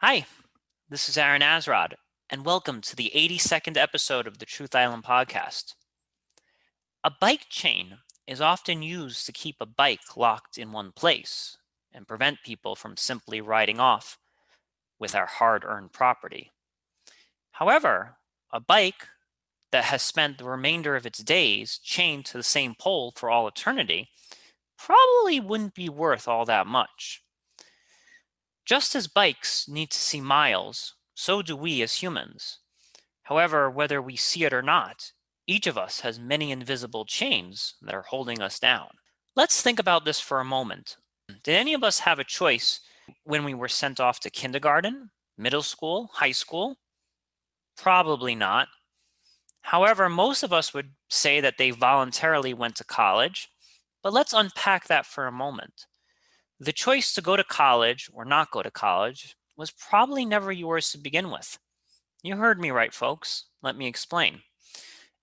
Hi, this is Aaron Azrod, and welcome to the 82nd episode of the Truth Island podcast. A bike chain is often used to keep a bike locked in one place and prevent people from simply riding off with our hard-earned property. However, a bike that has spent the remainder of its days chained to the same pole for all eternity probably wouldn't be worth all that much. Just as bikes need to see miles, so do we as humans. However, whether we see it or not, each of us has many invisible chains that are holding us down. Let's think about this for a moment. Did any of us have a choice when we were sent off to kindergarten, middle school, high school? Probably not. However, most of us would say that they voluntarily went to college, but let's unpack that for a moment. The choice to go to college or not go to college was probably never yours to begin with. You heard me right, folks. Let me explain.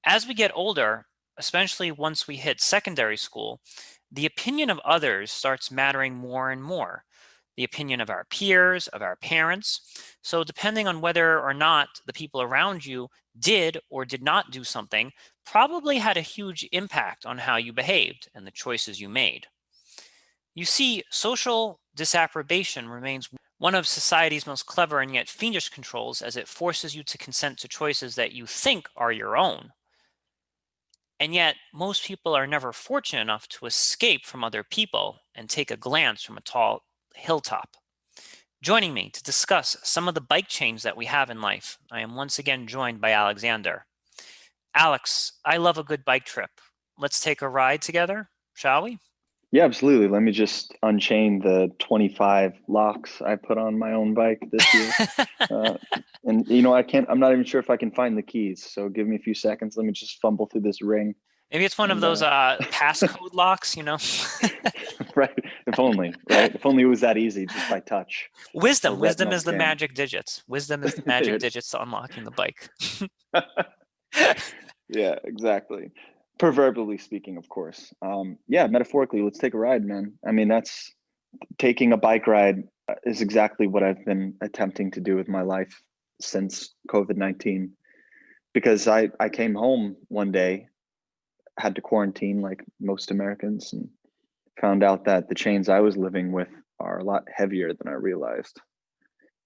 As we get older, especially once we hit secondary school, the opinion of others starts mattering more and more. The opinion of our peers, of our parents. So, depending on whether or not the people around you did or did not do something, probably had a huge impact on how you behaved and the choices you made. You see, social disapprobation remains one of society's most clever and yet fiendish controls, as it forces you to consent to choices that you think are your own. And yet, most people are never fortunate enough to escape from other people and take a glance from a tall hilltop. Joining me to discuss some of the bike chains that we have in life, I am once again joined by Alexander. Alex, I love a good bike trip. Let's take a ride together, shall we? Yeah, absolutely. Let me just unchain the 25 locks I put on my own bike this year. Uh, and I'm not even sure if I can find the keys. So give me a few seconds. Let me just fumble through this ring. Maybe it's one of And those passcode locks. right. If only, right? If only it was that easy just by touch or Wisdom retinal is the scan. magic digits. Wisdom is the There magic it digits to unlocking the bike. is. Yeah, exactly. Proverbially speaking, of course. Yeah, metaphorically, let's take a ride, man. I mean, that's taking a bike ride is exactly what I've been attempting to do with my life since COVID-19. Because I came home one day, had to quarantine like most Americans, and found out that the chains I was living with are a lot heavier than I realized.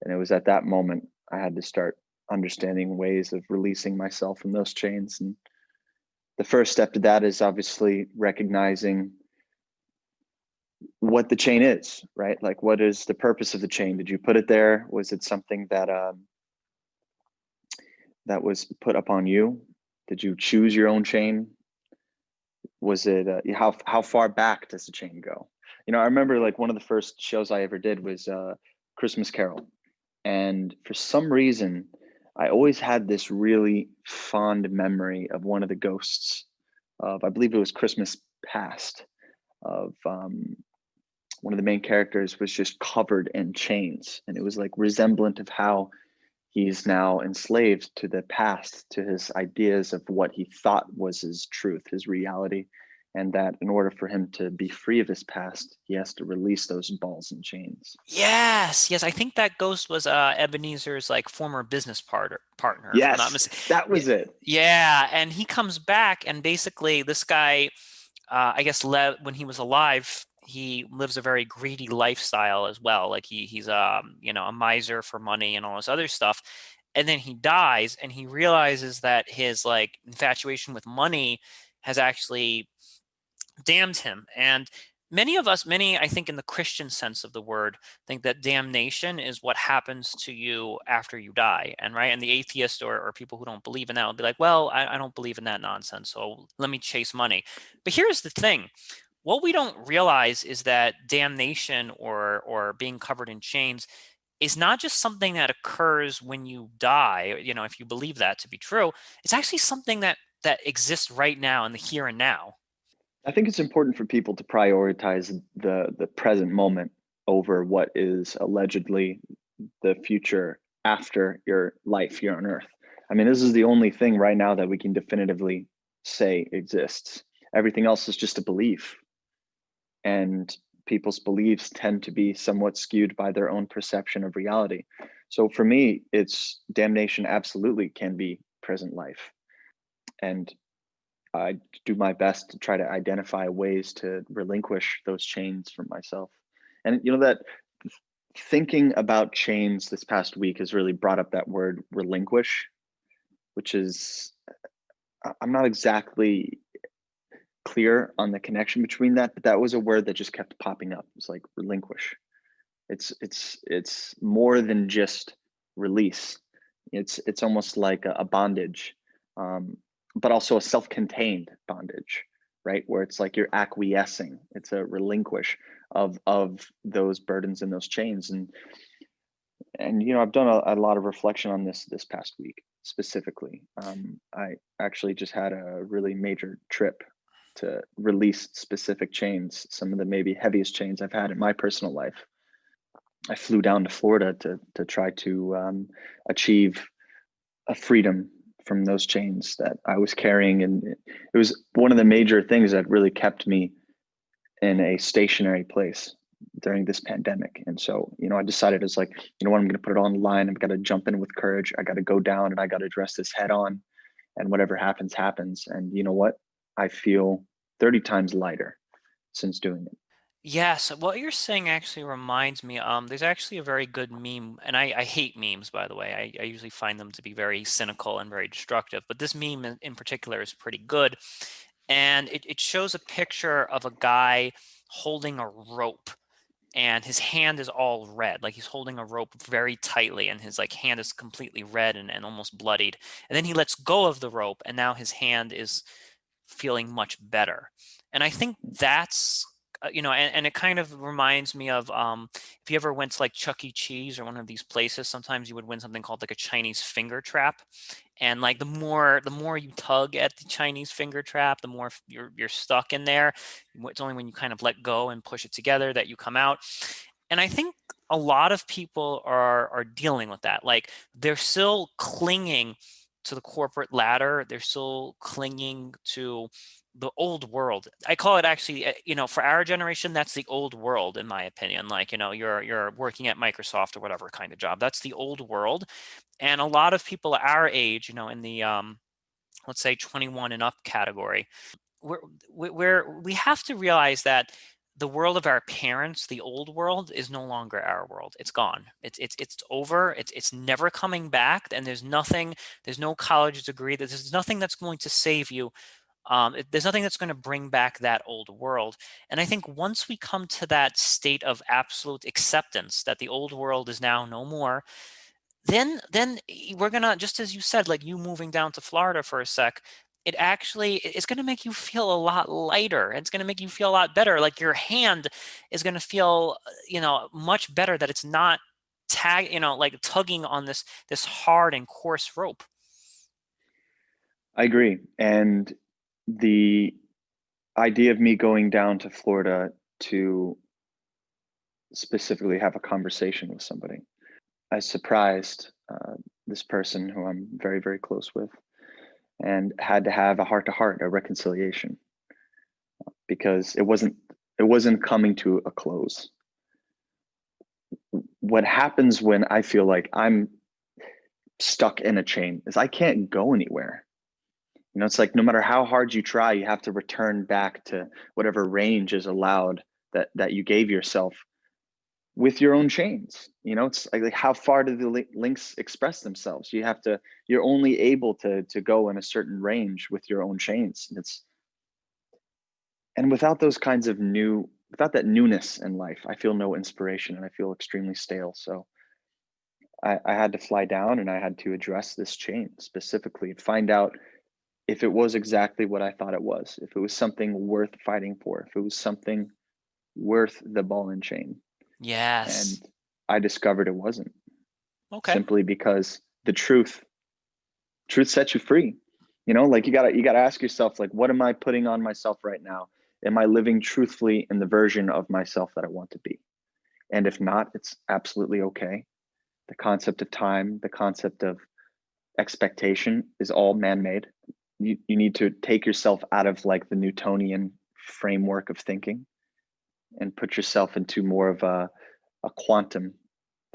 And it was at that moment I had to start understanding ways of releasing myself from those chains. And the first step to that is obviously recognizing what the chain is, right? Like, what is the purpose of the chain? Did you put it there? Was it something that was put upon you? Did you choose your own chain? Was it how far back does the chain go? I remember like one of the first shows I ever did was Christmas Carol, and for some reason, I always had this really fond memory of one of the ghosts of, I believe it was Christmas Past, of one of the main characters was just covered in chains, and it was like resemblant of how he's now enslaved to the past, to his ideas of what he thought was his truth, his reality, and that in order for him to be free of his past, he has to release those balls and chains. Yes, yes. I think that ghost was Ebenezer's like former business partner, if I'm not Yes, mistaken. that Yeah, was it. yeah, and he comes back, and basically this guy, I guess, when he was alive, he lives a very greedy lifestyle as well. Like he's a miser for money and all this other stuff. And then he dies, and he realizes that his like infatuation with money has actually damned him. And many, I think, in the Christian sense of the word, think that damnation is what happens to you after you die. And right. And the atheist or people who don't believe in that will be like, well, I don't believe in that nonsense. So let me chase money. But here's the thing. What we don't realize is that damnation or being covered in chains is not just something that occurs when you die, if you believe that to be true. It's actually something that exists right now in the here and now. I think it's important for people to prioritize the present moment over what is allegedly the future after your life here on Earth. I mean, this is the only thing right now that we can definitively say exists. Everything else is just a belief, and people's beliefs tend to be somewhat skewed by their own perception of reality. So for me, it's damnation absolutely can be present life. And I do my best to try to identify ways to relinquish those chains from myself. And that thinking about chains this past week has really brought up that word relinquish, which is, I'm not exactly clear on the connection between that, but that was a word that just kept popping up. It's like relinquish. It's more than just release. It's almost like a bondage, but also a self-contained bondage, right? Where it's like you're acquiescing. It's a relinquish of those burdens and those chains. And I've done a lot of reflection on this past week specifically. I actually just had a really major trip to release specific chains, some of the maybe heaviest chains I've had in my personal life. I flew down to Florida to try to achieve a freedom from those chains that I was carrying, and it was one of the major things that really kept me in a stationary place during this pandemic. And so, I decided, it's like, what, I'm going to put it on the line. I've got to jump in with courage. I got to go down and I got to address this head on, and whatever happens, happens. And you know what? I feel 30 times lighter since doing it. Yes, what you're saying actually reminds me, there's actually a very good meme, and I hate memes, by the way. I usually find them to be very cynical and very destructive, but this meme in particular is pretty good. And it shows a picture of a guy holding a rope, and his hand is all red, like he's holding a rope very tightly, and his like hand is completely red and almost bloodied. And then he lets go of the rope, and now his hand is feeling much better. And I think that's and it kind of reminds me of if you ever went to like Chuck E. Cheese or one of these places, sometimes you would win something called like a Chinese finger trap. And like the more you tug at the Chinese finger trap, the more you're stuck in there. It's only when you kind of let go and push it together that you come out. And I think a lot of people are dealing with that. Like they're still clinging to the corporate ladder. They're still clinging to the old world. I call it actually, for our generation, that's the old world, in my opinion. Like, you're working at Microsoft or whatever kind of job. That's the old world. And a lot of people our age, in the let's say 21 and up category, we have to realize that the world of our parents, the old world, is no longer our world. It's gone. It's over. It's never coming back. And there's nothing. There's no college degree. There's nothing that's going to save you. There's nothing that's going to bring back that old world. And I think once we come to that state of absolute acceptance that the old world is now no more, then we're gonna, just as you said, like you moving down to Florida for a sec, it's gonna make you feel a lot lighter. It's gonna make you feel a lot better. Like your hand is gonna feel, much better, that it's not like tugging on this hard and coarse rope. I agree. And the idea of me going down to Florida to specifically have a conversation with somebody, I surprised this person who I'm very, very close with, and had to have a heart to heart, a reconciliation, because it wasn't coming to a close. What happens when I feel like I'm stuck in a chain is I can't go anywhere. It's like no matter how hard you try, you have to return back to whatever range is allowed that you gave yourself with your own chains. It's like how far do the links express themselves? You're only able to go in a certain range with your own chains. And without without that newness in life, I feel no inspiration and I feel extremely stale. So I had to fly down and I had to address this chain specifically and find out if it was exactly what I thought it was, if it was something worth fighting for, if it was something worth the ball and chain. Yes. And I discovered it wasn't, Okay. simply because the truth sets you free. Like you gotta ask yourself, like, what am I putting on myself right now? Am I living truthfully in the version of myself that I want to be? And if not, it's absolutely okay. The concept of time, the concept of expectation is all man-made. You need to take yourself out of like the Newtonian framework of thinking and put yourself into more of a quantum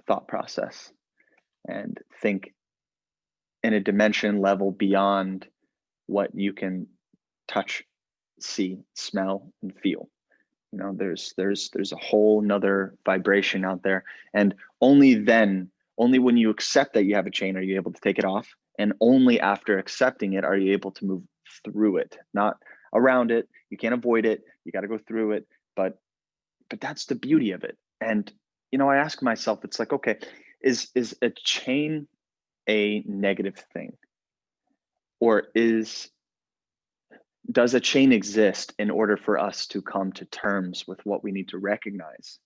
thought process. and think in a dimension level beyond what you can touch, see, smell, and feel. There's a whole nother vibration out there. And only then, only when you accept that you have a chain are you able to take it off. And only after accepting it are you able to move through it, not around it. You can't avoid it. You got to go through it. But that's the beauty of it. And I ask myself, it's like, okay, is a chain a negative thing? Or does a chain exist in order for us to come to terms with what we need to recognize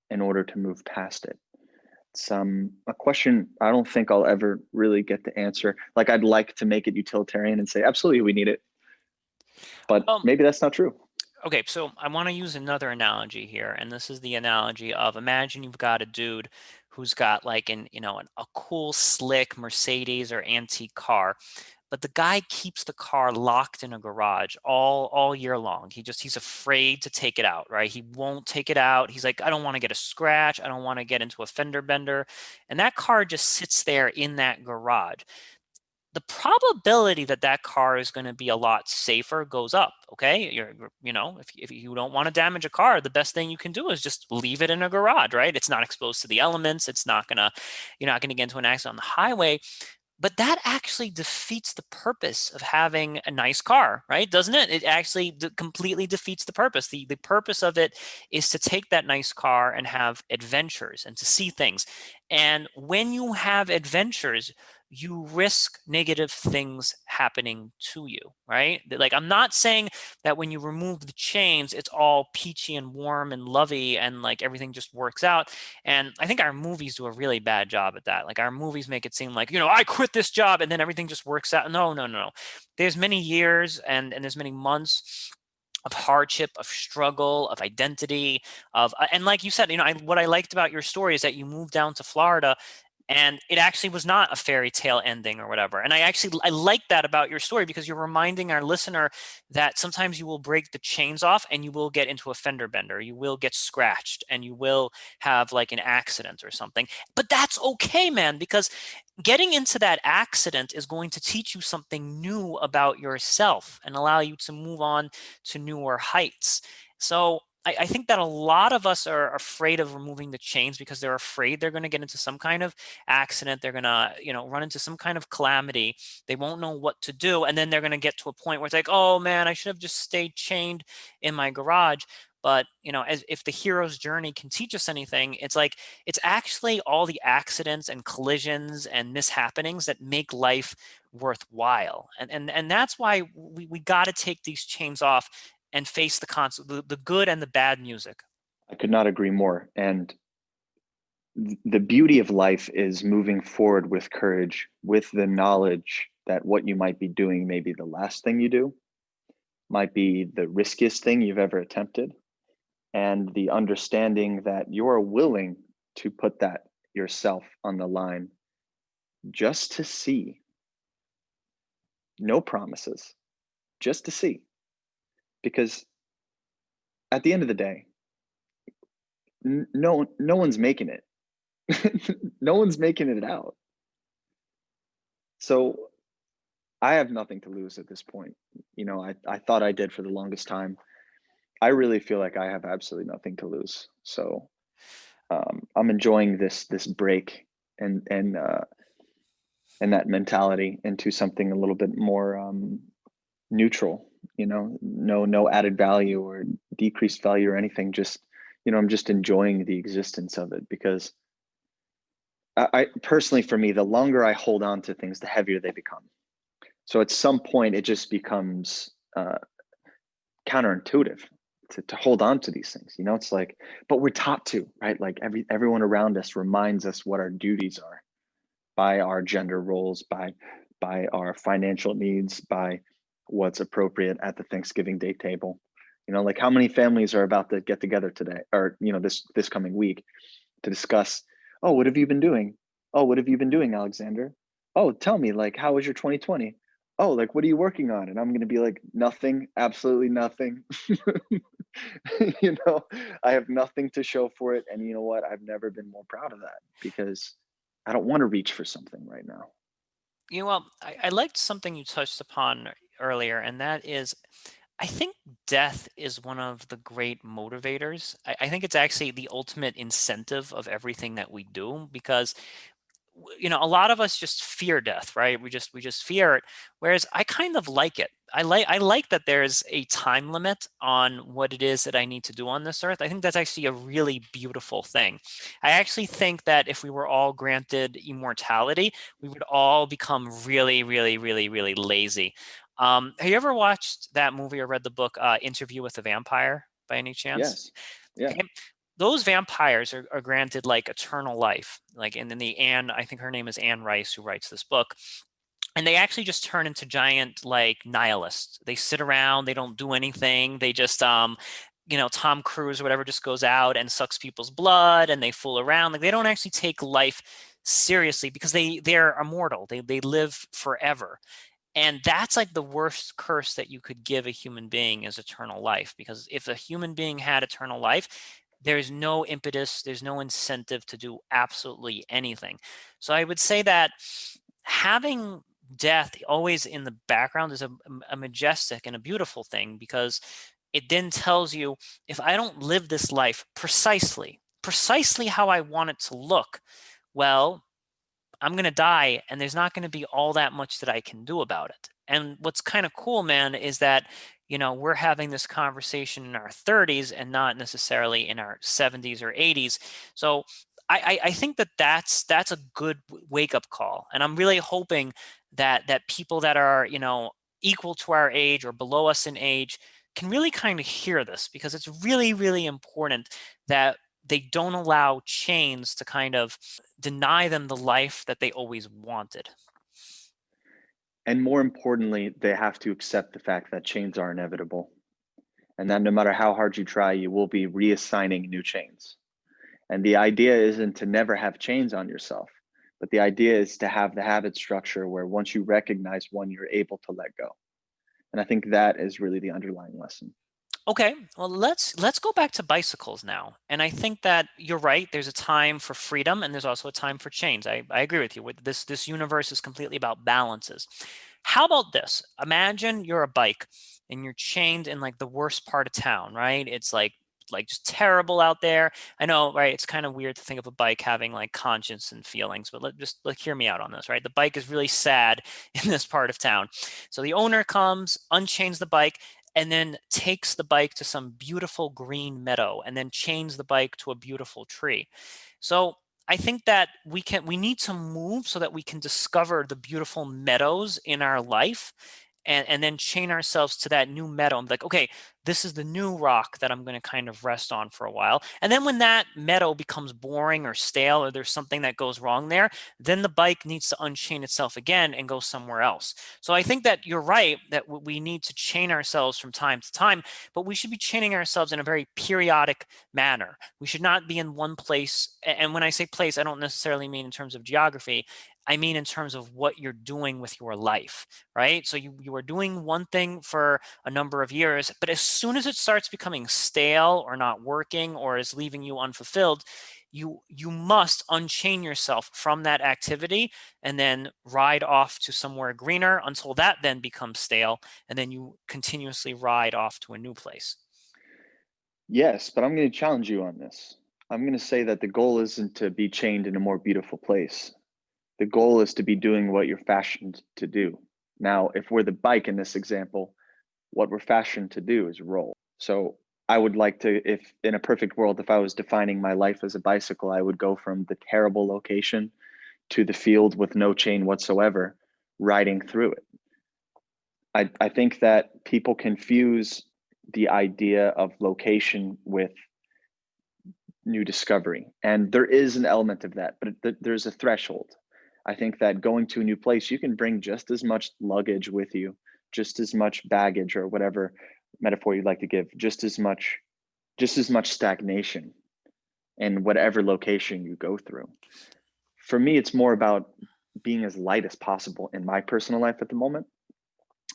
in order to move past it? It's a question I don't think I'll ever really get the answer. Like, I'd like to make it utilitarian and say, absolutely, we need it. But Well, maybe that's not true. okay, so I want to use another analogy here, and this is the analogy of, imagine you've got a dude who's got like a cool, slick Mercedes or antique car, but the guy keeps the car locked in a garage all year long. He's afraid to take it out, right? He won't take it out. He's like, I don't want to get a scratch. I don't want to get into a fender bender. And that car just sits there in that garage. The probability that that car is going to be a lot safer goes up. Okay, if you don't want to damage a car, the best thing you can do is just leave it in a garage, right? It's not exposed to the elements. You're not gonna get into an accident on the highway. But that actually defeats the purpose of having a nice car, right? Doesn't it? It actually completely defeats the purpose. The purpose of it is to take that nice car and have adventures and to see things. And when you have adventures, you risk negative things happening to you, right? Like, I'm not saying that when you remove the chains, it's all peachy and warm and lovey and like everything just works out. And I think our movies do a really bad job at that. Like, our movies make it seem like, I quit this job and then everything just works out. No, no, no. There's many years and there's many months of hardship, of struggle, of identity, and like you said, what I liked about your story is that you moved down to Florida and it actually was not a fairy tale ending or whatever. And I like that about your story, because you're reminding our listener that sometimes you will break the chains off and you will get into a fender bender, you will get scratched, and you will have like an accident or something. But that's okay, man, because getting into that accident is going to teach you something new about yourself and allow you to move on to newer heights. So I think that a lot of us are afraid of removing the chains because they're afraid they're going to get into some kind of accident. They're going to, run into some kind of calamity. They won't know what to do. And then they're going to get to a point where it's like, oh man, I should have just stayed chained in my garage. But, as if the hero's journey can teach us anything, it's like, it's actually all the accidents and collisions and mishappenings that make life worthwhile. And that's why we got to take these chains off and face the good and the bad music. I could not agree more. And the beauty of life is moving forward with courage, with the knowledge that what you might be doing may be the last thing you do, might be the riskiest thing you've ever attempted, and the understanding that you're willing to put that yourself on the line just to see. No promises, just to see. Because at the end of the day, no one's making it. No one's making it out. So I have nothing to lose at this point. I thought I did for the longest time. I really feel like I have absolutely nothing to lose. So I'm enjoying this break and that mentality into something a little bit more neutral. No added value or decreased value or anything. Just I'm just enjoying the existence of it, because I personally, for me, the longer I hold on to things, the heavier they become. So at some point, it just becomes counterintuitive to hold on to these things. It's like, but we're taught to, right? Like everyone around us reminds us what our duties are by our gender roles, by our financial needs, by what's appropriate at the Thanksgiving Day table. Like, how many families are about to get together today, or this coming week, to discuss, oh, what have you been doing? Oh, what have you been doing, Alexander? Oh, tell me, like, how was your 2020? Oh, like, what are you working on? And I'm going to be like, nothing, absolutely nothing. I have nothing to show for it. And you know what? I've never been more proud of that, because I don't want to reach for something right now. Well, I liked something you touched upon earlier, and that is I think death is one of the great motivators. I think it's actually the ultimate incentive of everything that we do because a lot of us just fear death, right? We just fear it, whereas I kind of like it. I like that there's a time limit on what it is that I need to do on this earth. I think that's actually a really beautiful thing. I actually think that if we were all granted immortality, we would all become really, really, really, really lazy. Have you ever watched that movie or read the book Interview with a Vampire by any chance? Yes. Yeah. Okay. Those vampires are granted like eternal life. Like, and then I think her name is Anne Rice, who writes this book. And they actually just turn into giant like nihilists. They sit around, they don't do anything. They just Tom Cruise or whatever just goes out and sucks people's blood and they fool around. Like they don't actually take life seriously because they're immortal. They live forever. And that's like the worst curse that you could give a human being is eternal life. Because if a human being had eternal life, there's no impetus, there's no incentive to do absolutely anything. So I would say that having death always in the background is a majestic and a beautiful thing because it then tells you if I don't live this life precisely how I want it to look, well, I'm going to die and there's not going to be all that much that I can do about it. And what's kind of cool, man, is that, we're having this conversation in our 30s and not necessarily in our 70s or 80s. So I think that that's a good wake up call. And I'm really hoping that people that are, equal to our age or below us in age can really kind of hear this because it's really, really important that they don't allow chains to kind of deny them the life that they always wanted. And more importantly, they have to accept the fact that chains are inevitable and that no matter how hard you try, you will be reassigning new chains. And the idea isn't to never have chains on yourself, but the idea is to have the habit structure where once you recognize one, you're able to let go. And I think that is really the underlying lesson. Okay, well let's go back to bicycles now. And I think that you're right. There's a time for freedom and there's also a time for change. I agree with you. This universe is completely about balances. How about this? Imagine you're a bike and you're chained in like the worst part of town, right? It's like just terrible out there. I know, right? It's kind of weird to think of a bike having like conscience and feelings, but let hear me out on this, right? The bike is really sad in this part of town. So the owner comes, unchains the bike, and then takes the bike to some beautiful green meadow and then chains the bike to a beautiful tree. So I think that we need to move so that we can discover the beautiful meadows in our life and then chain ourselves to that new meadow and be like, okay, this is the new rock that I'm going to kind of rest on for a while. And then when that meadow becomes boring or stale or there's something that goes wrong there, then the bike needs to unchain itself again and go somewhere else. So I think that you're right that we need to chain ourselves from time to time, but we should be chaining ourselves in a very periodic manner. We should not be in one place. And when I say place, I don't necessarily mean in terms of geography. I mean in terms of what you're doing with your life, right? So you are doing one thing for a number of years, but as soon as it starts becoming stale or not working or is leaving you unfulfilled, you must unchain yourself from that activity and then ride off to somewhere greener until that then becomes stale, and then you continuously ride off to a new place. Yes, but I'm going to challenge you on this. I'm going to say that the goal isn't to be chained in a more beautiful place. The goal is to be doing what you're fashioned to do. Now, if we're the bike in this example, what we're fashioned to do is roll. So I would like to, if in a perfect world, if I was defining my life as a bicycle, I would go from the terrible location to the field with no chain whatsoever, riding through it. I think that people confuse the idea of location with new discovery. And there is an element of that, but there's a threshold. I think that going to a new place, you can bring just as much luggage with you, just as much baggage or whatever metaphor you'd like to give, just as much stagnation in whatever location you go through. For me, it's more about being as light as possible in my personal life at the moment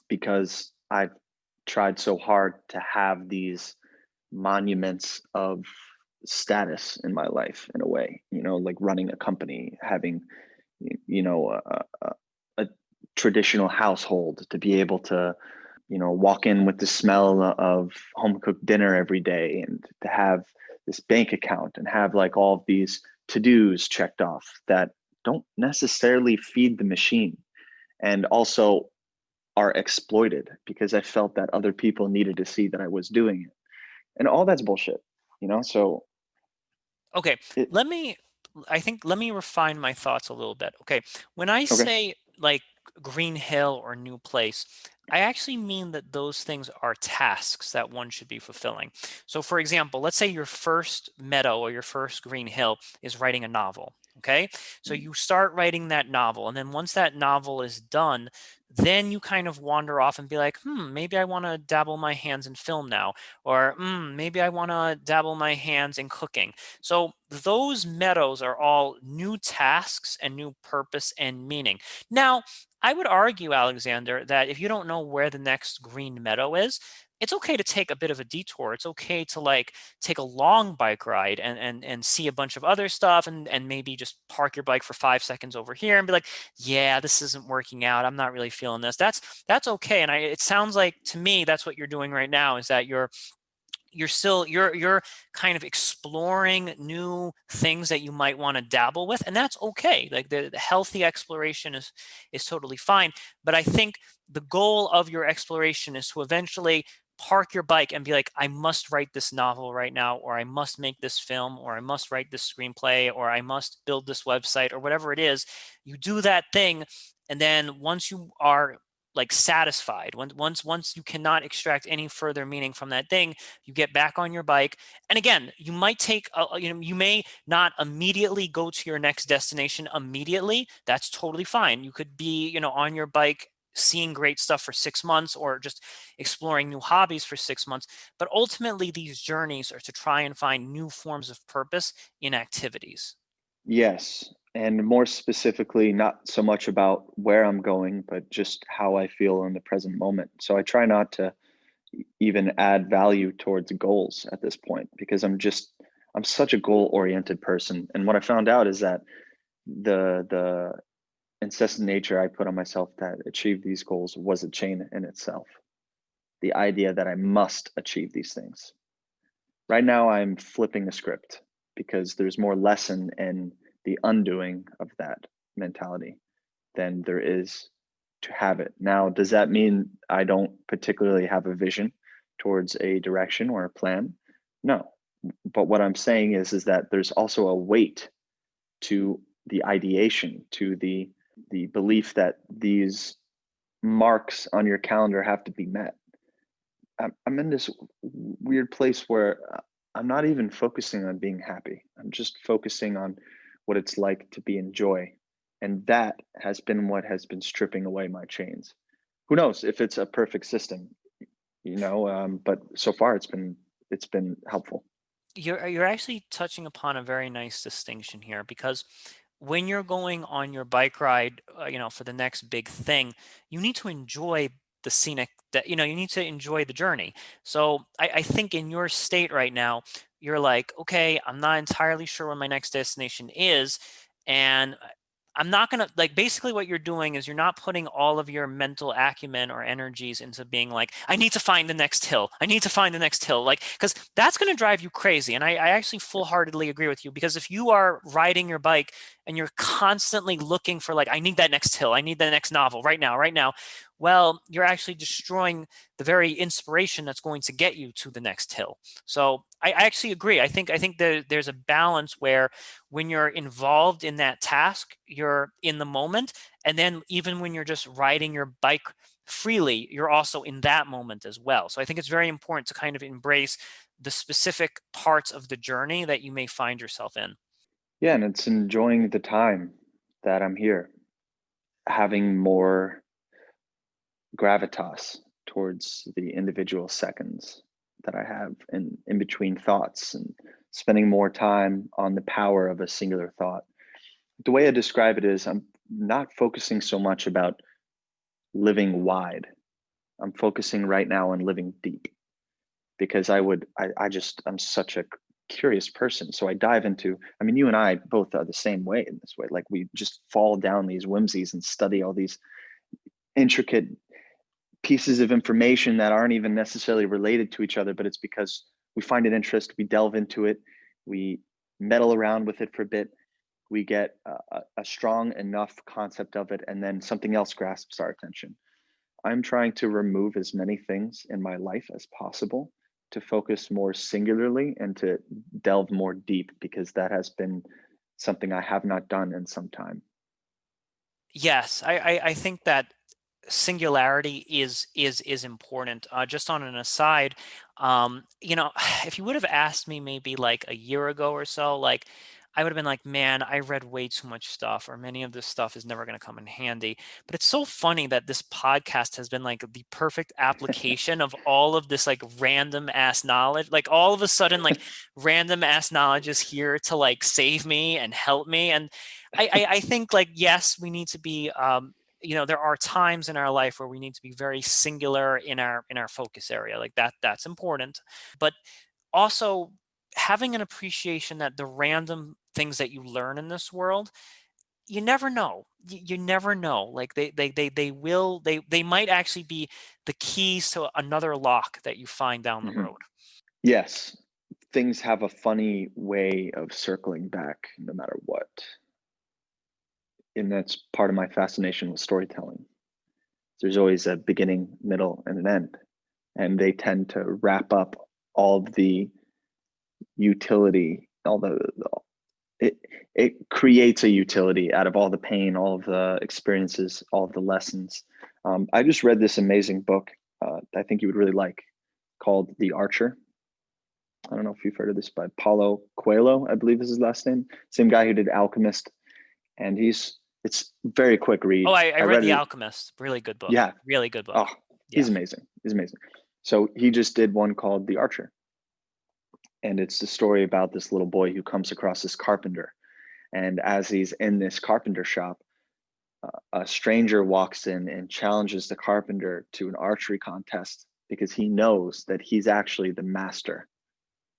because I've tried so hard to have these monuments of status in my life in a way, like running a company, having, a traditional household, to be able to, walk in with the smell of home cooked dinner every day, and to have this bank account and have like all of these to-dos checked off that don't necessarily feed the machine, and also are exploited because I felt that other people needed to see that I was doing it. And all that's bullshit, So Okay, it let me let me refine my thoughts a little bit. Okay, when I okay. say like green hill or new place, I actually mean that those things are tasks that one should be fulfilling. So for example, let's say your first meadow or your first green hill is writing a novel. Okay, so you start writing that novel, and then once that novel is done, then you kind of wander off and be like, maybe I want to dabble my hands in film now, or maybe I want to dabble my hands in cooking. So those meadows are all new tasks and new purpose and meaning. Now, I would argue, Alexander, that if you don't know where the next green meadow is, it's okay to take a bit of a detour. It's okay to like take a long bike ride and see a bunch of other stuff, and maybe just park your bike for 5 seconds over here and be like, yeah, this isn't working out. I'm not really feeling this. That's okay. And it sounds like to me that's what you're doing right now, is that you're kind of exploring new things that you might want to dabble with, and that's okay. Like the healthy exploration is totally fine. But I think the goal of your exploration is to eventually park your bike and be like, I must write this novel right now, or I must make this film, or I must write this screenplay, or I must build this website, or whatever it is. You do that thing, and then once you are like satisfied, once you cannot extract any further meaning from that thing, you get back on your bike. And again, you might take you may not immediately go to your next destination immediately. That's totally fine. You could be on your bike seeing great stuff for 6 months, or just exploring new hobbies for 6 months. But ultimately these journeys are to try and find new forms of purpose in activities. Yes. And more specifically, not so much about where I'm going, but just how I feel in the present moment. So I try not to even add value towards goals at this point, because I'm such a goal oriented person. And what I found out is that the incessant nature I put on myself to achieve these goals was a chain in itself. The idea that I must achieve these things. Right now, I'm flipping the script because there's more lesson in the undoing of that mentality than there is to have it. Now, does that mean I don't particularly have a vision towards a direction or a plan? No. But what I'm saying is that there's also a weight to the ideation, to the belief that these marks on your calendar have to be met. I'm in this weird place where I'm not even focusing on being happy. I'm just focusing on what it's like to be in joy. And that has been what has been stripping away my chains. Who knows if it's a perfect system, but so far it's been helpful. You're actually touching upon a very nice distinction here, because when you're going on your bike ride, for the next big thing, you need to enjoy the scenic, that you need to enjoy the journey. So I think in your state right now, you're like, okay, I'm not entirely sure where my next destination is, and I'm not gonna, like, basically what you're doing is you're not putting all of your mental acumen or energies into being like, I need to find the next hill. I need to find the next hill. Like, because that's gonna drive you crazy. And I actually full-heartedly agree with you, because if you are riding your bike and you're constantly looking for like, I need that next hill, I need the next novel right now, right now, well, you're actually destroying the very inspiration that's going to get you to the next hill. So I actually agree. I think there's a balance where when you're involved in that task, you're in the moment. And then even when you're just riding your bike freely, you're also in that moment as well. So I think it's very important to kind of embrace the specific parts of the journey that you may find yourself in. Yeah, and it's enjoying the time that I'm here, having more gravitas towards the individual seconds that I have in between thoughts, and spending more time on the power of a singular thought. The way I describe it is I'm not focusing so much about living wide. I'm focusing right now on living deep, because I'm such a curious person. So I dive into, I mean, you and I both are the same way in this way. Like we just fall down these whimsies and study all these intricate pieces of information that aren't even necessarily related to each other, but it's because we find an interest, we delve into it, we meddle around with it for a bit, we get a strong enough concept of it, and then something else grasps our attention. I'm trying to remove as many things in my life as possible to focus more singularly and to delve more deep, because that has been something I have not done in some time. Yes, I think that singularity is important. Just on an aside, if you would have asked me maybe like a year ago or so, like I would have been like, man, I read way too much stuff, or many of this stuff is never going to come in handy. But it's so funny that this podcast has been like the perfect application of all of this like random ass knowledge. Like all of a sudden, like random ass knowledge is here to like save me and help me. And I think like, yes, we need to be there are times in our life where we need to be very singular in our focus area, like that's important, but also having an appreciation that the random things that you learn in this world, you never know. You never know, like they might actually be the keys to another lock that you find down the Mhm. road. Yes, things have a funny way of circling back no matter what. And that's part of my fascination with storytelling. There's always a beginning, middle, and an end. And they tend to wrap up all of the utility, all the it it creates a utility out of all the pain, all of the experiences, all of the lessons. I just read this amazing book I think you would really like, called The Archer. I don't know if you've heard of this, by Paulo Coelho, I believe is his last name. Same guy who did Alchemist, and it's very quick Oh, read. I I read read The it. Alchemist, really good book, Yeah. really good Oh, book. Yeah. he's amazing. He's amazing. So he just did one called The Archer, and it's the story about this little boy who comes across this carpenter, and as he's in this carpenter shop, a stranger walks in and challenges the carpenter to an archery contest because he knows that he's actually the master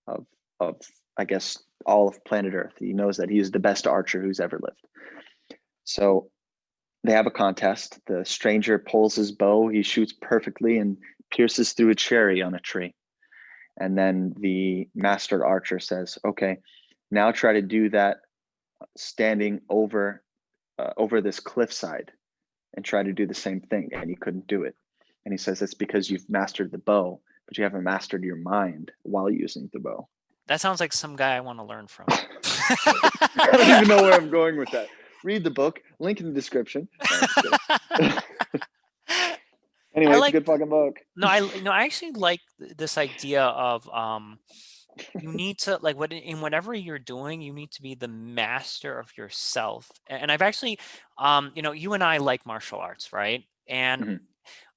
of of I guess all of planet Earth. He knows that he's the best archer who's ever lived. So they have a contest. The stranger pulls his bow, he shoots perfectly and pierces through a cherry on a tree. And then the master archer says, "Okay, now try to do that standing over this cliffside, and try to do the same thing." And he couldn't do it. And he says, "It's because you've mastered the bow, but you haven't mastered your mind while using the bow." That sounds like some guy I want to learn from. I don't even know where I'm going with that. Read the book, link in the description. No, I'm just kidding. I Anyway, it's a like good fucking book. I actually like this idea of you need to like in whatever you're doing, you need to be the master of yourself. And I've actually you and I like martial arts, right? And Mhm.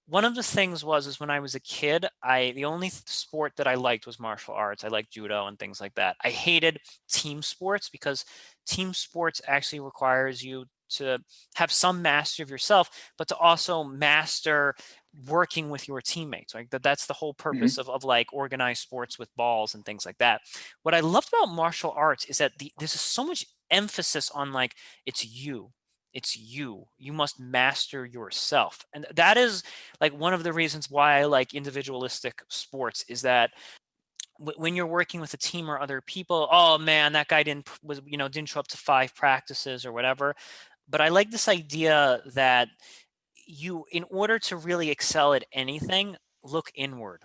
one of the things is when I was a kid, the only sport that I liked was martial arts. I liked judo and things like that. I hated team sports because team sports actually requires you to have some mastery of yourself, but to also master working with your teammates. Right? That's the whole purpose Mhm. of like organized sports with balls and things like that. What I loved about martial arts is that there's so much emphasis on like it's you. It's you. You must master yourself. And that is like one of the reasons why I like individualistic sports is that when you're working with a team or other people, oh man, that guy didn't show up to 5 practices or whatever. But I like this idea that in order to really excel at anything, look inward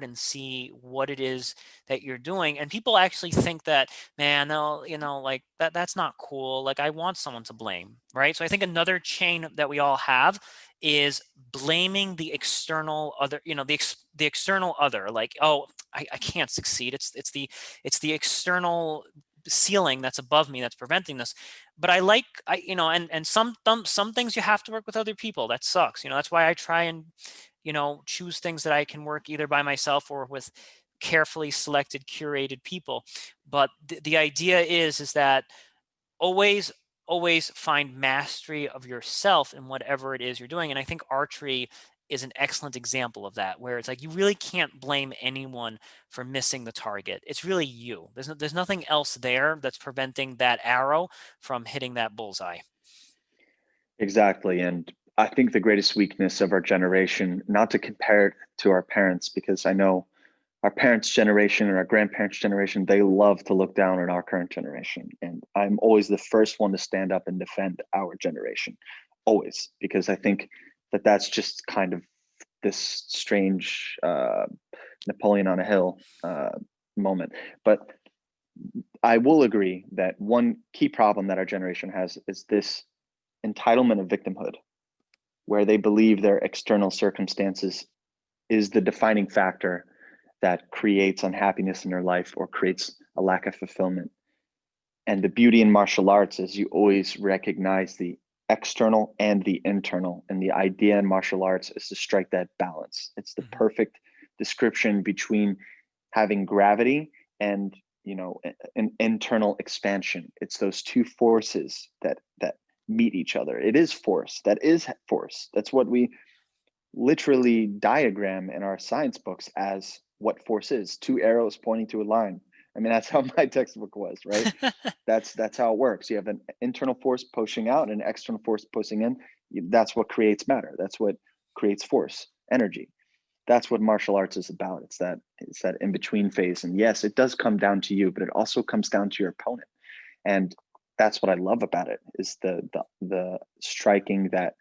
and see what it is that you're doing. And people actually think that, man, no, like that's not cool. Like I want someone to blame, right? So I think another chain that we all have is blaming the external other, the external other, like, oh, I can't succeed. It's the external ceiling that's above me that's preventing this. But and some things you have to work with other people. That sucks. That's why I try and choose things that I can work either by myself or with carefully selected, curated people. But the idea is that always always find mastery of yourself in whatever it is you're doing. And I think archery is an excellent example of that, where it's like you really can't blame anyone for missing the target. It's really you. There's nothing else there that's preventing that arrow from hitting that bullseye. Exactly. And I think the greatest weakness of our generation, not to compare it to our parents, because I know our parents' generation and our grandparents' generation, they love to look down on our current generation. And I'm always the first one to stand up and defend our generation, always, because I think that that's just kind of this strange Napoleon on a hill moment. But I will agree that one key problem that our generation has is this entitlement of victimhood, where they believe their external circumstances is the defining factor that creates unhappiness in their life or creates a lack of fulfillment. And the beauty in martial arts is you always recognize the external and the internal. And the idea in martial arts is to strike that balance. It's the Mhm. perfect description between having gravity and, you know, an internal expansion. It's those two forces that meet each other. It is force. That is force. That's what we literally diagram in our science books as what force is: two arrows pointing to a line. I mean, that's how my textbook was, right? That's how it works. You have an internal force pushing out and an external force pushing in. That's what creates matter. That's what creates force, energy. That's what martial arts is about. It's that in between phase. And yes, it does come down to you, but it also comes down to your opponent. And that's what I love about it, is the striking that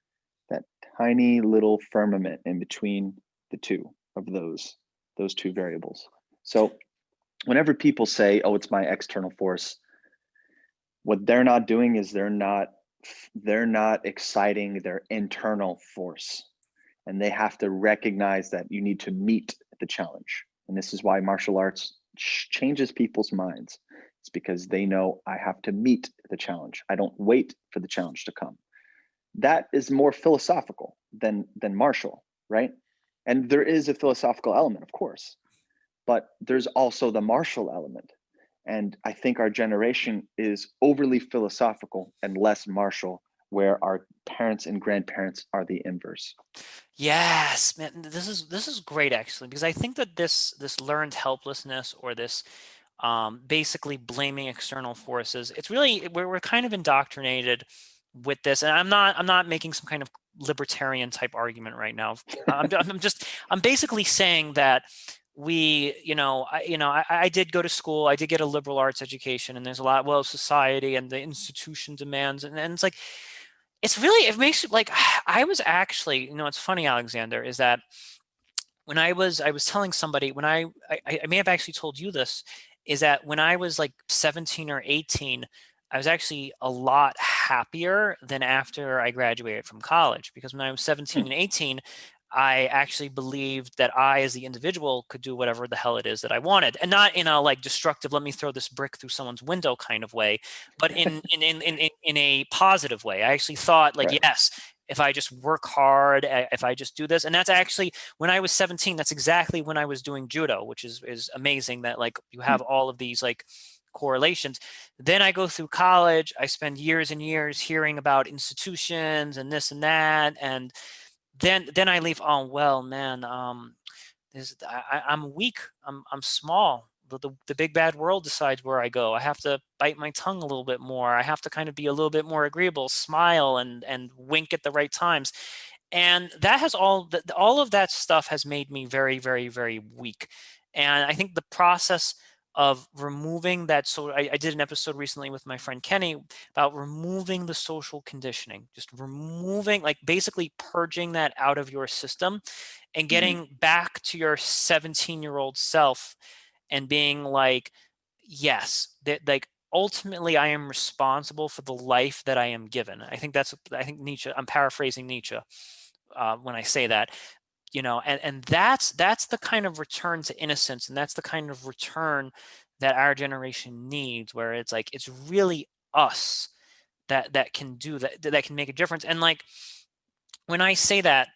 tiny little firmament in between the two of those two variables. So whenever people say, "Oh, it's my external force," what they're not doing is they're not exciting their internal force, and they have to recognize that you need to meet the challenge. And this is why martial arts changes people's minds. It's because they know, I have to meet the challenge. I don't wait for the challenge to come. That is more philosophical than martial, right? And there is a philosophical element, of course, but there's also the martial element. And I think our generation is overly philosophical and less martial, where our parents and grandparents are the inverse. Yes, man, this is great actually, because I think that this learned helplessness, or this basically blaming external forces, it's really we're kind of indoctrinated with this. And I'm not making some kind of libertarian type argument right now. I'm basically saying that we, I did go to school, I did get a liberal arts education, and there's a lot, well, society and the institution demands, and it's like, it makes it like, I was actually, it's funny, Alexander, is that when I was telling somebody, when I may have actually told you this, is that when I was like 17 or 18, I was actually a lot happier than after I graduated from college, because when I was 17 Hmm. and 18, I actually believed that I, as the individual, could do whatever the hell it is that I wanted, and not in a like destructive, let me throw this brick through someone's window kind of way, but in a positive way. I actually thought, like, Right. yes, if I just work hard, if I just do this. And that's actually, when I was 17, that's exactly when I was doing judo, which is amazing that like you Hmm. have all of these like correlations. Then I go through college, I spend years and years hearing about institutions and this and that, and then I leave. Oh well, man, I'm weak. I'm small. The big bad world decides where I go. I have to bite my tongue a little bit more. I have to kind of be a little bit more agreeable, smile and wink at the right times. And that has all of that stuff has made me very, very, very weak. And I think the process of removing that, so I did an episode recently with my friend Kenny about removing the social conditioning, just removing, like basically purging that out of your system and Hmm. getting back to your 17-year-old self and being like, yes, that, like, ultimately I am responsible for the life that I am given. I think Nietzsche, I'm paraphrasing Nietzsche when I say that, and that's the kind of return to innocence, and that's the kind of return that our generation needs, where it's like, it's really us that can do that, that can make a difference. And like, when I say that,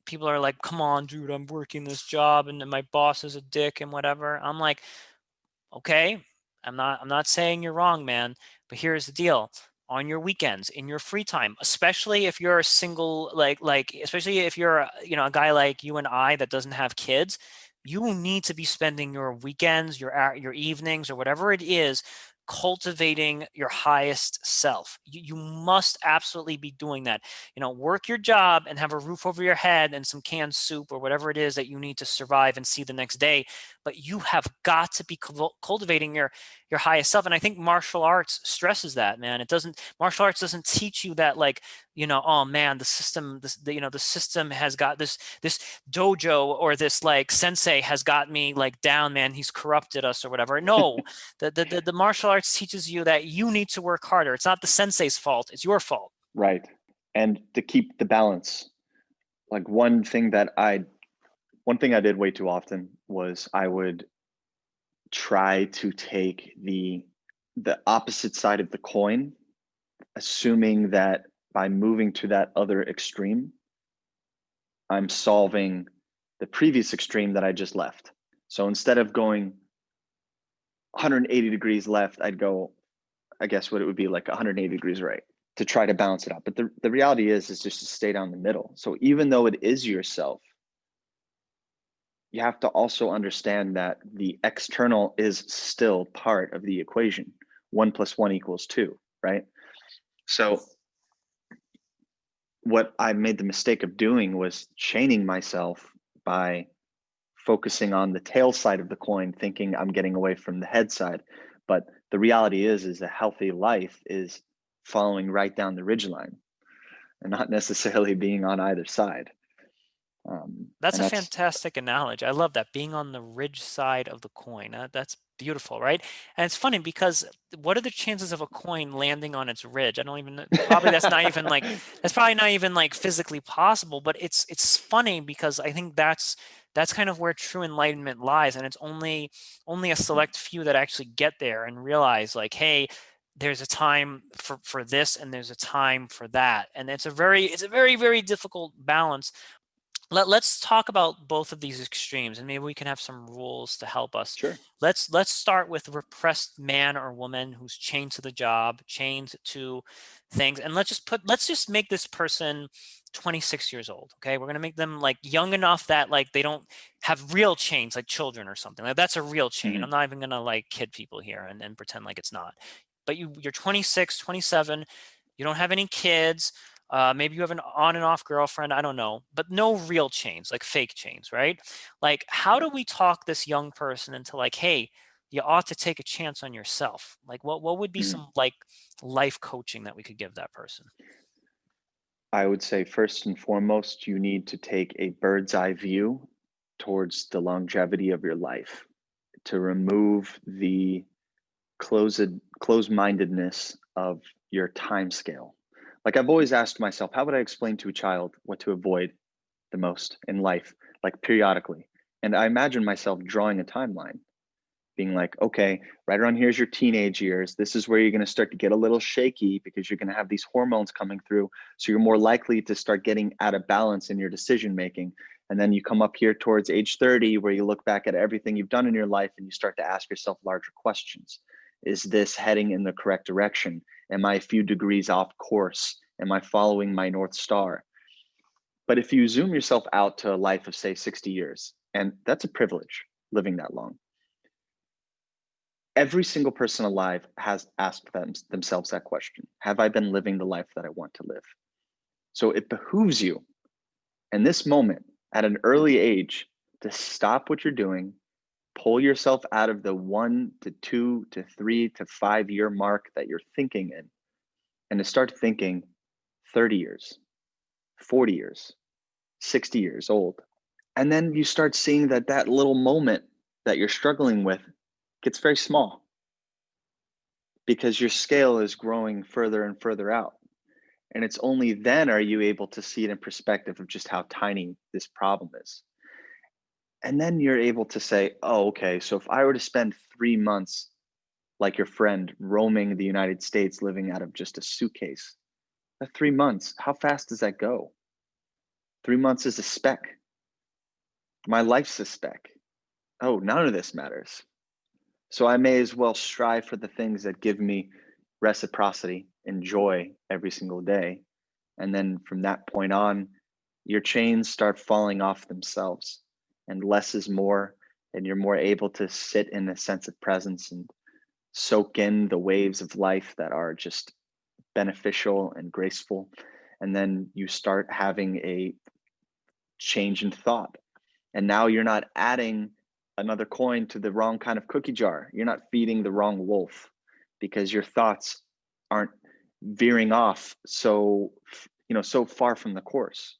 people are like, come on, dude, I'm working this job and then my boss is a dick and whatever. I'm like, okay, I'm not saying you're wrong, man, but here's the deal. on your weekends, in your free time, especially if you're a single, especially if you're a guy like you and I that doesn't have kids. You need to be spending your weekends, your evenings, or whatever it is, cultivating your highest self. You must absolutely be doing that. Work your job and have a roof over your head and some canned soup or whatever it is that you need to survive and see the next day. But you have got to be cultivating your highest self. And I think martial arts stresses that, man. Martial arts doesn't teach you that, like, oh man, the system, the system has got this dojo, or this like sensei has got me like down, man. He's corrupted us or whatever. No, the martial arts teaches you that you need to work harder. It's not the sensei's fault. It's your fault. Right. And to keep the balance. Like one thing I did way too often was I would try to take the opposite side of the coin, assuming that by moving to that other extreme, I'm solving the previous extreme that I just left. So instead of going 180 degrees left, I'd go, I guess what it would be like 180 degrees right, to try to balance it out. But the reality is just to stay down the middle. So even though it is yourself, you have to also understand that the external is still part of the equation. 1 + 1 = 2, right? So what I made the mistake of doing was chaining myself by focusing on the tail side of the coin, thinking I'm getting away from the head side. But the reality is a healthy life is following right down the ridgeline and not necessarily being on either side. That's And a that's fantastic analogy. I love that, being on the ridge side of the coin. That's beautiful, right? And it's funny because what are the chances of a coin landing on its ridge? I don't even know. Probably that's probably not even like physically possible. But it's funny because I think that's kind of where true enlightenment lies, and it's only a select few that actually get there and realize, like, hey, there's a time for this and there's a time for that, and it's a very very difficult balance. Let's talk about both of these extremes, and maybe we can have some rules to help us. sure. Let's start with repressed man or woman who's chained to the job, chained to things, and let's just make this person 26 years old. Okay, we're gonna make them like young enough that like they don't have real chains, like children or something. Like that's a real chain. I'm Mhm. not even gonna like kid people here and pretend like it's not. But you're 26, 27. You don't have any kids. Maybe you have an on and off girlfriend, I don't know, but no real chains, like fake chains, right? Like, how do we talk this young person into, like, hey, you ought to take a chance on yourself? Like, what would be Mhm. some like life coaching that we could give that person? I would say first and foremost, you need to take a bird's eye view towards the longevity of your life to remove the closed closed-mindedness of your time scale. Like I've always asked myself, how would I explain to a child what to avoid the most in life, like periodically? And I imagine myself drawing a timeline, being like, okay, right around here's your teenage years. This is where you're going to start to get a little shaky because you're going to have these hormones coming through. So you're more likely to start getting out of balance in your decision making. And then you come up here towards age 30, where you look back at everything you've done in your life and you start to ask yourself larger questions. Is this heading in the correct direction? Am I a few degrees off course? Am I following my North Star? But if you zoom yourself out to a life of, say, 60 years, and that's a privilege living that long, every single person alive has asked themselves that question. Have I been living the life that I want to live? So it behooves you in this moment at an early age to stop what you're doing, pull yourself out of the 1 to 2 to 3 to 5 year mark that you're thinking in, and to start thinking 30 years, 40 years, 60 years old. And then you start seeing that that little moment that you're struggling with gets very small because your scale is growing further and further out. And it's only then are you able to see it in perspective of just how tiny this problem is. And then you're able to say, oh, okay, so if I were to spend 3 months like your friend roaming the United States, living out of just a suitcase, that 3 months, how fast does that go? 3 months is a speck. My life's a speck. Oh, none of this matters. So I may as well strive for the things that give me reciprocity enjoy every single day. And then from that point on, your chains start falling off themselves, and less is more, and you're more able to sit in a sense of presence and soak in the waves of life that are just beneficial and graceful. And then you start having a change in thought. And now you're not adding another coin to the wrong kind of cookie jar. You're not feeding the wrong wolf because your thoughts aren't veering off so far from the course.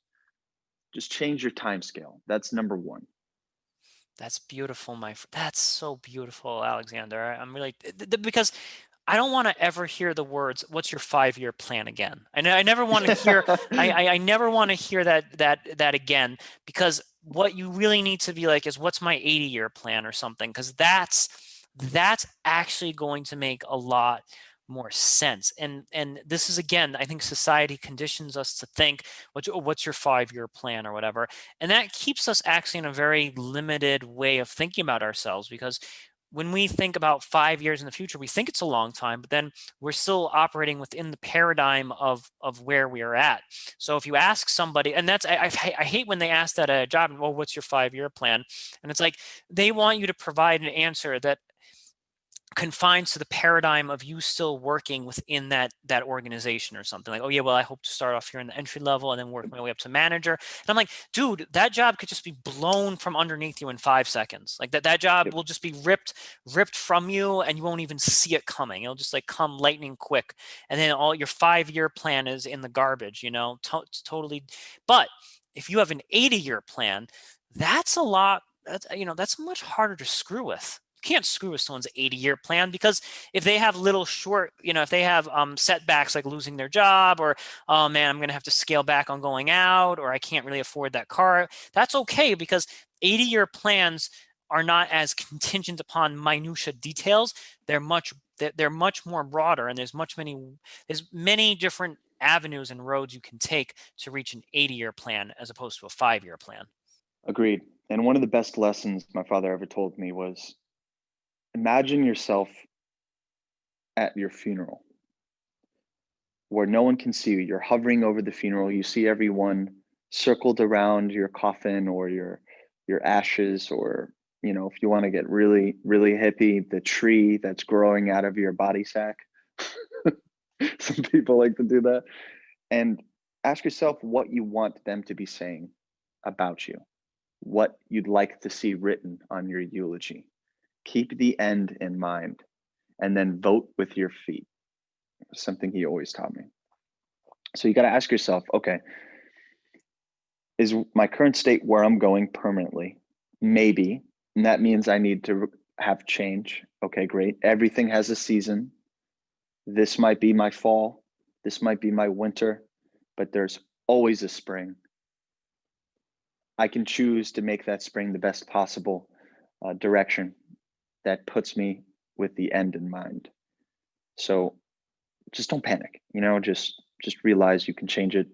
Just change your time scale. That's number one. That's beautiful, that's so beautiful, Alexander. I'm really because I don't want to ever hear the words, "What's your 5-year plan?" again. I never want to hear. I never want to hear that again, because what you really need to be like is, "What's my 80-year plan?" or something, because that's actually going to make a lot more sense. And this is, again, I think society conditions us to think, what's your 5-year plan or whatever, and that keeps us actually in a very limited way of thinking about ourselves, because when we think about 5 years in the future, we think it's a long time, but then we're still operating within the paradigm of where we are at. So if you ask somebody, and I hate when they ask that at a job, well, what's your 5-year plan? And it's like they want you to provide an answer that confined to the paradigm of you still working within that organization or something. Like, oh yeah, well, I hope to start off here in the entry level and then work my way up to manager. And I'm like, dude, that job could just be blown from underneath you in 5 seconds. Like that job Yep. will just be ripped from you, and you won't even see it coming. It'll just like come lightning quick, and then all your 5-year plan is in the garbage, totally. But if you have an 80-year plan, that's a lot. That's much harder to screw with. Can't screw with someone's 80-year plan, because if they have if they have setbacks like losing their job, or, oh man, I'm going to have to scale back on going out, or I can't really afford that car, that's okay, because 80-year plans are not as contingent upon minutia details. They're much more broader, and there's many different avenues and roads you can take to reach an 80-year plan as opposed to a 5-year plan. Agreed. And one of the best lessons my father ever told me was, imagine yourself at your funeral where no one can see you. You're hovering over the funeral. You see everyone circled around your coffin or your ashes, or if you want to get really, really hippie, the tree that's growing out of your body sack. Some people like to do that. And ask yourself what you want them to be saying about you, what you'd like to see written on your eulogy. Keep the end in mind, and then vote with your feet. Something he always taught me. So you got to ask yourself, okay, is my current state where I'm going permanently? Maybe. And that means I need to have change. Okay, great. Everything has a season. This might be my fall. This might be my winter, but there's always a spring. I can choose to make that spring the best possible direction that puts me with the end in mind. So just don't panic, just realize you can change it.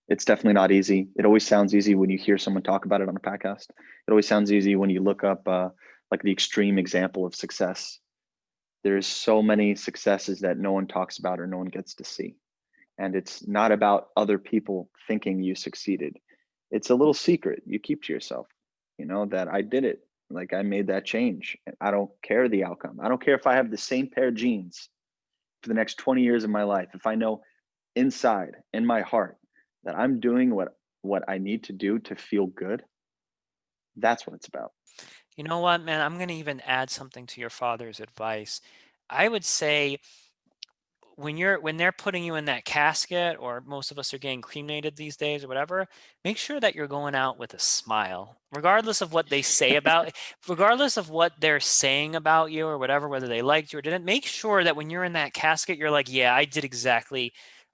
It's definitely not easy. It always sounds easy when you hear someone talk about it on a podcast. It always sounds easy when you look up like the extreme example of success. There's so many successes that no one talks about or no one gets to see. And it's not about other people thinking you succeeded. It's a little secret you keep to yourself, that I did it. Like I made that change. I don't care the outcome. I don't care if I have the same pair of jeans for the next 20 years of my life. If I know inside in my heart that I'm doing what I need to do to feel good, that's what it's about. You know what, man? I'm going to even add something to your father's advice. I would say, when they're putting you in that casket, or most of us are getting cremated these days or whatever, make sure that you're going out with a smile, regardless of what they're saying about you or whatever, whether they liked you or didn't. Make sure that when you're in that casket, you're like, yeah,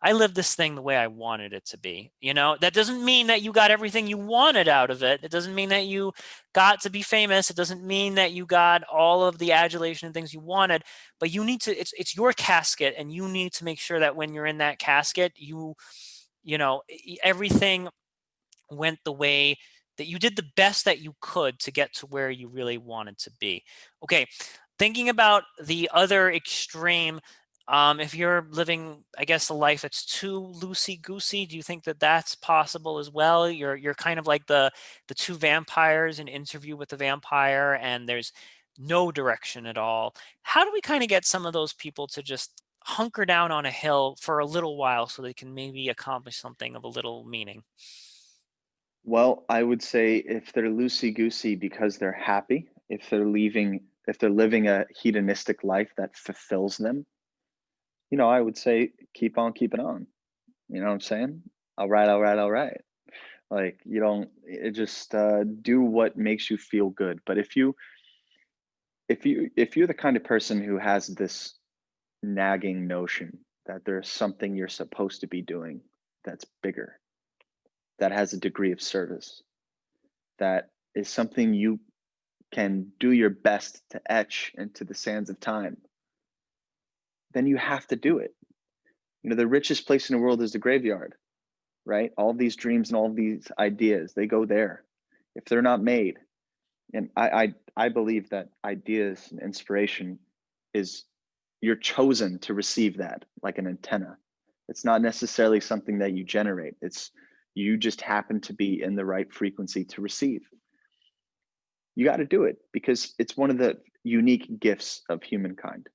I lived this thing the way I wanted it to be. That doesn't mean that you got everything you wanted out of it. It doesn't mean that you got to be famous. It doesn't mean that you got all of the adulation and things you wanted, but you need to, it's your casket, and you need to make sure that when you're in that casket, everything went the way that you did the best that you could to get to where you really wanted to be. Okay, thinking about the other extreme, If you're living, I guess, a life that's too loosey-goosey, do you think that that's possible as well? You're kind of like the two vampires in Interview with the Vampire, and there's no direction at all. How do we kind of get some of those people to just hunker down on a hill for a little while so they can maybe accomplish something of a little meaning? Well, I would say if they're loosey goosey because they're happy, if they're living a hedonistic life that fulfills them, I would say keep on keeping on. You know what I'm saying? All right, all right, all right. Like you don't it just do what makes you feel good. But if you're the kind of person who has this nagging notion that there's something you're supposed to be doing that's bigger, that has a degree of service, that is something you can do your best to etch into the sands of time, then you have to do it. The richest place in the world is the graveyard, right? All these dreams and all these ideas, they go there if they're not made. And I believe that ideas and inspiration is you're chosen to receive that like an antenna. It's not necessarily something that you generate. It's you just happen to be in the right frequency to receive. You got to do it because it's one of the unique gifts of humankind.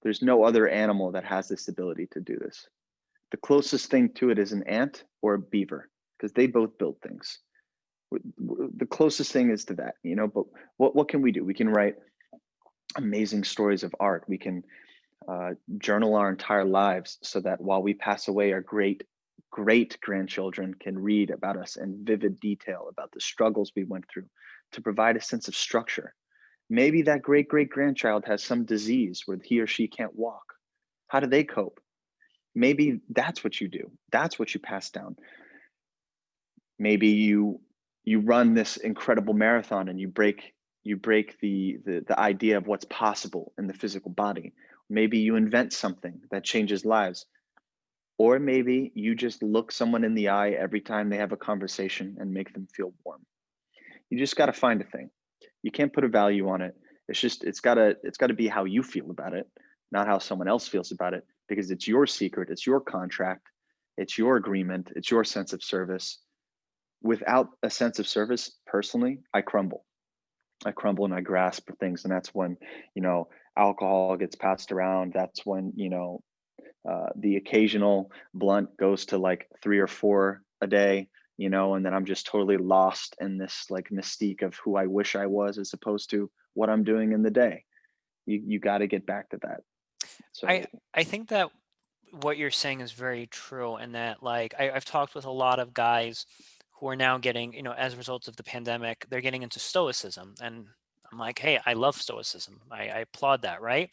There's no other animal that has this ability to do this. The closest thing to it is an ant or a beaver because they both build things. The closest thing is to that, but what can we do? We can write amazing stories of art. We can journal our entire lives so that while we pass away, our great grandchildren can read about us in vivid detail about the struggles we went through to provide a sense of structure. Maybe that great grandchild has some disease where he or she can't walk. How do they cope? Maybe that's what you do. That's what you pass down. Maybe you run this incredible marathon and you break the idea of what's possible in the physical body. Maybe you invent something that changes lives. Or maybe you just look someone in the eye every time they have a conversation and make them feel warm. You just got to find a thing. You can't put a value on it. It's got to be how you feel about it, not how someone else feels about it, because it's your secret, it's your contract, it's your agreement, it's your sense of service. Without a sense of service, personally, I crumble. I crumble and I grasp for things, and that's when alcohol gets passed around. That's when the occasional blunt goes to like 3 or 4 a day, and then I'm just totally lost in this like mystique of who I wish I was as opposed to what I'm doing in the day. You got to get back to that. I So, I think that what you're saying is very true, and that like I've talked with a lot of guys who are now getting, as a result of the pandemic, they're getting into stoicism. And I'm like, hey, I love stoicism. I applaud that, right?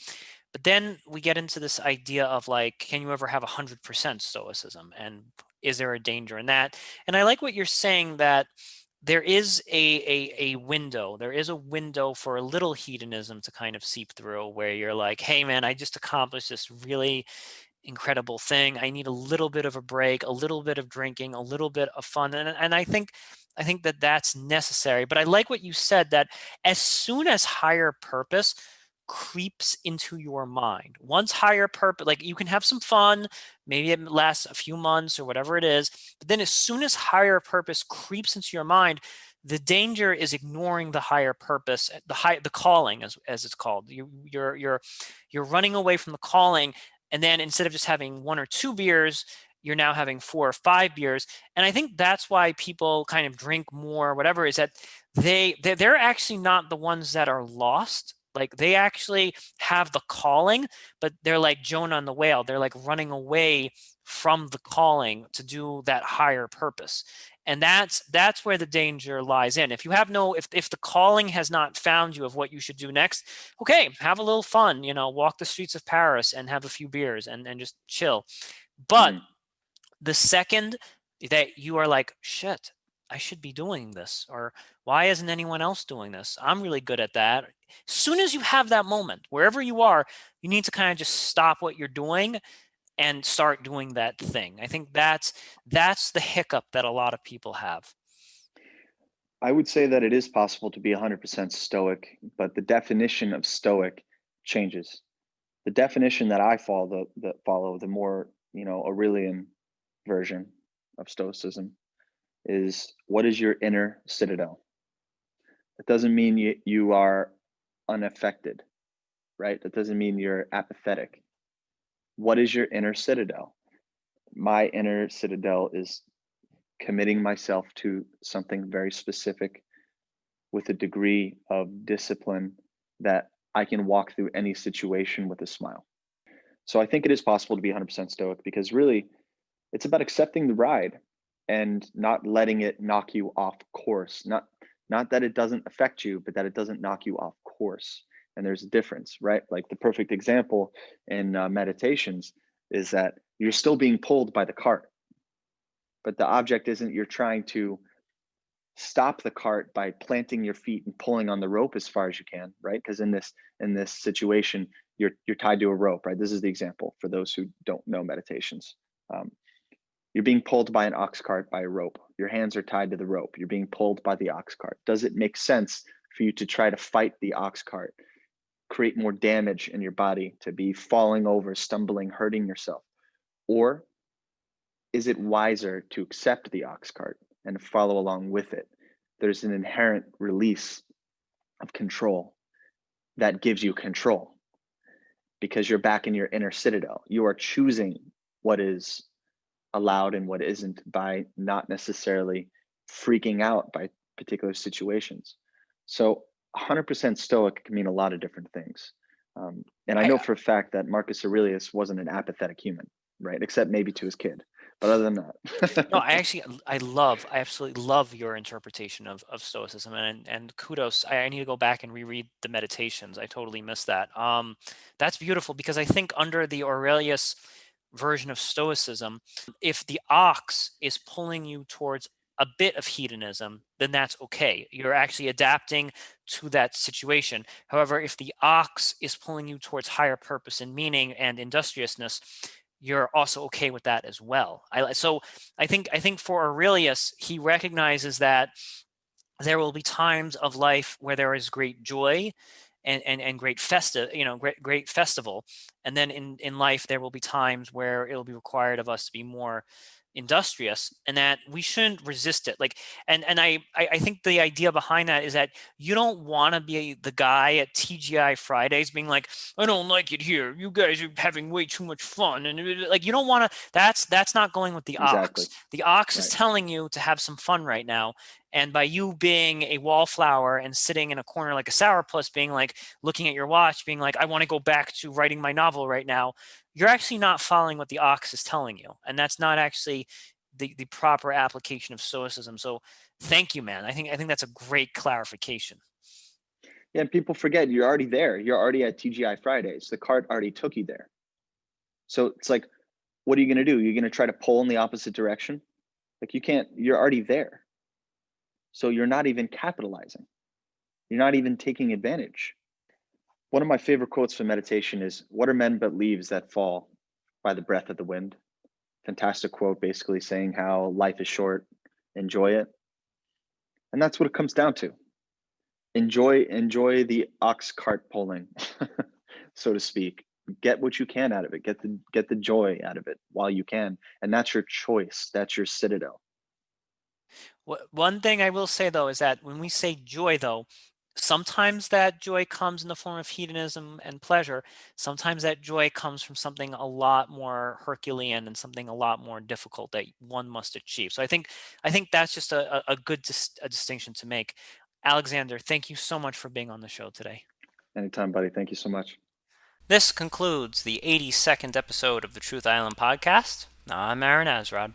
But then we get into this idea of like, can you ever have 100% stoicism? And is there a danger in that? And I like what you're saying, that there is a window. There is a window for a little hedonism to kind of seep through, where you're like, hey man, I just accomplished this really incredible thing. I need a little bit of a break, a little bit of drinking, a little bit of fun. And I think that that's necessary. But I like what you said, that as soon as higher purpose creeps into your mind, once higher purpose, like you can have some fun, maybe it lasts a few months or whatever it is, but then as soon as higher purpose creeps into your mind, the danger is ignoring the higher purpose, the calling, as it's called. You're running away from the calling, and then instead of just having 1 or 2 beers, you're now having 4 or 5 beers. And I think that's why people kind of drink more, whatever, is that they're actually not the ones that are lost. Like they actually have the calling, but they're like Jonah and the whale. They're like running away from the calling to do that higher purpose. And that's where the danger lies in. If you have no, if the calling has not found you of what you should do next, okay, have a little fun, walk the streets of Paris and have a few beers and just chill. But mhm. the second that you are like, shit, I should be doing this, or why isn't anyone else doing this? I'm really good at that. As soon as you have that moment, wherever you are, you need to kind of just stop what you're doing and start doing that thing. I think that's the hiccup that a lot of people have. I would say that it is possible to be 100% stoic, but the definition of stoic changes. The definition that I follow the more, Aurelian version of Stoicism is, what is your inner citadel? It doesn't mean you are unaffected, right? That doesn't mean you're apathetic. What is your inner citadel? My inner citadel is committing myself to something very specific with a degree of discipline that I can walk through any situation with a smile. So I think it is possible to be 100% stoic, because really it's about accepting the ride and not letting it knock you off course. Not that it doesn't affect you, but that it doesn't knock you off course. And there's a difference, right? Like the perfect example in meditations is that you're still being pulled by the cart, but the object isn't you're trying to stop the cart by planting your feet and pulling on the rope as far as you can, right? Because in this situation, you're tied to a rope, right? This is the example for those who don't know meditations. Um, you're being pulled by an ox cart by a rope. Your hands are tied to the rope. You're being pulled by the ox cart. Does it make sense for you to try to fight the ox cart, create more damage in your body, to be falling over, stumbling, hurting yourself? Or is it wiser to accept the ox cart and follow along with it? There's an inherent release of control that gives you control, because you're back in your inner citadel. You are choosing what is allowed and what isn't by not necessarily freaking out by particular situations. So 100% stoic can mean a lot of different things. And I I know for a fact that Marcus Aurelius wasn't an apathetic human, right? Except maybe to his kid. But other than No, that, I absolutely love your interpretation of Stoicism, and kudos. I need to go back and reread the Meditations. I totally missed that. That's beautiful, because I think under the Aurelius version of Stoicism, if the ox is pulling you towards a bit of hedonism, then that's okay. You're actually adapting to that situation. However, if the ox is pulling you towards higher purpose and meaning and industriousness, you're also okay with that as well. I think for Aurelius, he recognizes that there will be times of life where there is great joy and great great festival, and then in life there will be times where it'll be required of us to be more industrious, and that we shouldn't resist it. Like, and I think the idea behind that is that you don't want to be the guy at TGI Fridays being like, I don't like it here, you guys are having way too much fun, and like, you don't want to. That's not going with the exactly. ox. The ox is Right. telling you to have some fun right now, and by you being a wallflower and sitting in a corner like a sourpuss, being like, looking at your watch, being like, I want to go back to writing my novel right now, you're actually not following what the ox is telling you. And that's not actually the proper application of Stoicism. So thank you, man. I think that's a great clarification. Yeah, and people forget you're already there. You're already at TGI Fridays. The cart already took you there. So it's like, what are you going to do? You're going to try to pull in the opposite direction? Like, you can't, you're already there. So you're not even capitalizing. You're not even taking advantage. One of my favorite quotes from meditation is, what are men but leaves that fall by the breath of the wind? Fantastic quote, basically saying how life is short, enjoy it. And that's what it comes down to. Enjoy the ox cart pulling, so to speak. Get what you can out of it. Get the joy out of it while you can. And that's your choice. That's your citadel. One thing I will say though is that when we say joy, though, sometimes that joy comes in the form of hedonism and pleasure. Sometimes that joy comes from something a lot more Herculean and something a lot more difficult that one must achieve. So I think that's just a good distinction to make. Alexander, thank you so much for being on the show today. Anytime, buddy. Thank you so much. This concludes the 82nd episode of the Truth Island podcast. I'm Aaron Azrod.